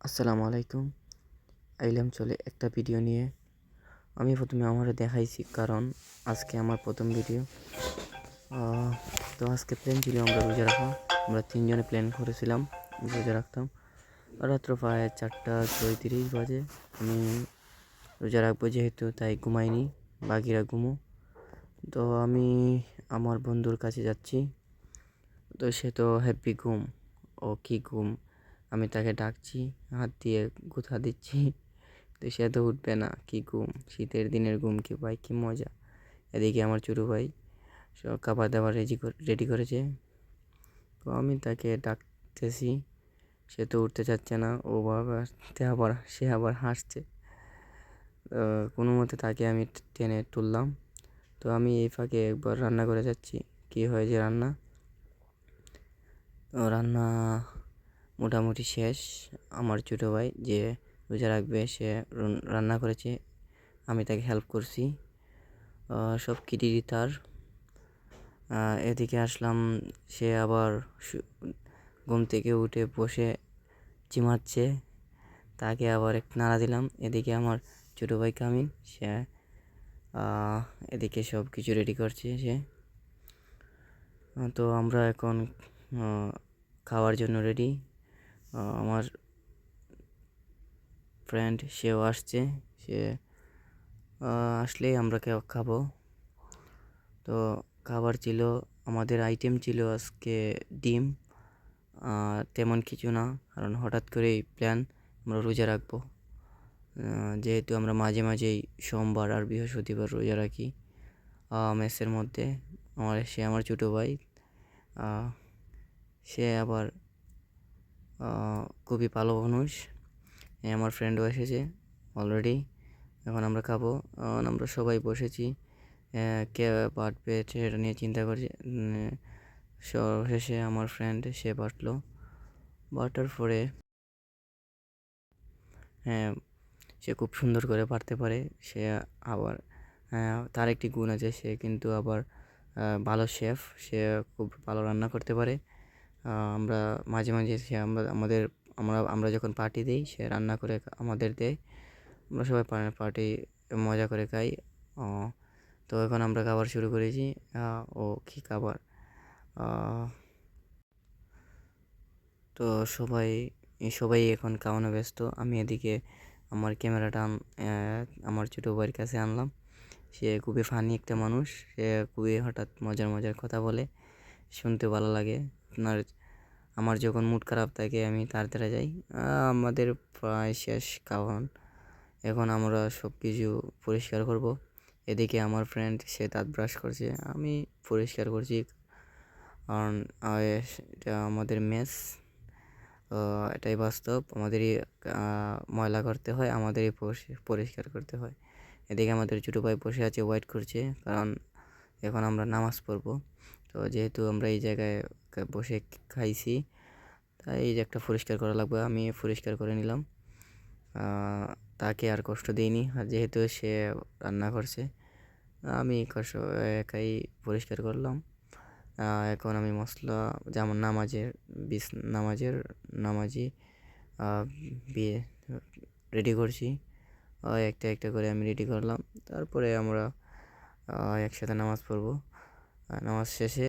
আসসালামু আলাইকুম। আইলাম চলে একটা ভিডিও নিয়ে। আমি প্রথমে আমারে দেখাইছি কারণ আজকে আমার প্রথম ভিডিও। তো আজকে প্ল্যান ছিল আমরা রোজা রাখা। আমরা 3 জনে প্ল্যান করেছিলাম রোজা রাখতাম। রাত্র প্রায় 4:34 বাজে। আমি রোজা রাখবো যেহেতু তাই ঘুমাইনি, বাকিরা ঘুমো। তো আমি আমার বন্ধুর কাছে যাচ্ছি। তো সে তো হ্যাপি ঘুম। ও কি ঘুম! আমি তাকে ডাকছি, হাত দিয়ে গুঁতা দিচ্ছি। তো সে তো উঠবে না, কি ঘুম! শীতের দিনের ঘুম কি ভাই, কি মজা! এদিকে আমার ছোটো ভাই সব খাবার দাবার রেডি করেছে। তো আমি তাকে ডাকতেছি, সে তো উঠতে চাচ্ছে না। ও বাবা, সে আবার হাসছে। কোনো মতে তাকে আমি টেনে তুললাম। তো আমি এই ফাঁকে একবার রান্না করে যাচ্ছি। কী হয়েছে রান্না? রান্না মোটামুটি শেষ। আমার ছোটো ভাই যে রোজা রাখবে সে রান্না করেছে, আমি তাকে হেল্প করছি। সব ক্রেডিট তার। এদিকে আসলাম, সে আবার ঘুম থেকে উঠে বসে চিমাচ্ছে, তাকে আবার একটু নাড়া দিলাম। এদিকে আমার ছোটো ভাই কামিন, সে এদিকে সব কিছু রেডি করছে সে। তো আমরা এখন খাওয়ার জন্য রেডি। আমার ফ্রেন্ড সেও আসছে, সে আসলেই আমরা খাবো। তো খাবার ছিল, আমাদের আইটেম ছিল আজকে ডিম। তেমন কিছু না, কারণ হঠাৎ করেই প্ল্যান আমরা রোজা রাখবো। যেহেতু আমরা মাঝে মাঝেই সোমবার আর বৃহস্পতিবার রোজা রাখি মেসের মধ্যে। সে আমার ছোটো ভাই, সে আবার খুবই ভালো মানুষ। আমার ফ্রেন্ডও এসেছে অলরেডি। এখন আমরা খাবো। আমরা সবাই বসেছি, কে বাটবে সেটা নিয়ে চিন্তা করছি। শেষে আমার ফ্রেন্ড সে বাটলো, বাটার পরে হ্যাঁ, সে খুব সুন্দর করে পারতে পারে। সে আবার তার একটি গুণ আছে, সে কিন্তু আবার ভালো শেফ। সে খুব ভালো রান্না করতে পারে। আমরা মাঝে মাঝে সে আমরা যখন পার্টি দিই সে রান্না করে আমাদের দেয়। আমরা সবাই পার্টি মজা করে খাই। তো এখন আমরা খাবার শুরু করেছি। ও কী খাবার! তো সবাই সবাই এখন খাওয়ানো ব্যস্ত। আমি এদিকে আমার ক্যামেরাটা আমার ছোটো ভাইয়ের কাছে আনলাম। সে খুবই ফানি একটা মানুষ। সে খুবই হঠাৎ মজার মজার কথা বলে, শুনতে ভালো লাগে আপনার। আমার যখন মুড খারাপ থাকে আমি তার ধারে যাই। আমাদের প্রায় শেষ খাওয়ান। এখন আমরা সব কিছু পরিষ্কার করব। এদিকে আমার ফ্রেন্ড সে দাঁত ব্রাশ করছে, আমি পরিষ্কার করছি। কারণ এটা আমাদের মেস, এটাই বাস্তব। আমাদেরই ময়লা করতে হয়, আমাদেরই পরিষ্কার করতে হয়। এদিকে আমাদের ছোটো ভাই বসে আছে, ওয়েট করছে, কারণ এখন আমরা নামাজ পড়বো। তো যেহেতু আমরা এই জায়গায় বসে খাইছি, তাই এই যে একটা পরিষ্কার করা লাগবে। আমি পরিষ্কার করে নিলাম, তাকে আর কষ্ট দিইনি। আর যেহেতু সে রান্না করছে, আমি একাই পরিষ্কার করলাম। এখন আমি মশলা যেমন নামাজি বিয়ে রেডি করছি। একটা একটা করে আমি রেডি করলাম, তারপরে আমরা একসাথে নামাজ পড়ব। নামাজ শেষে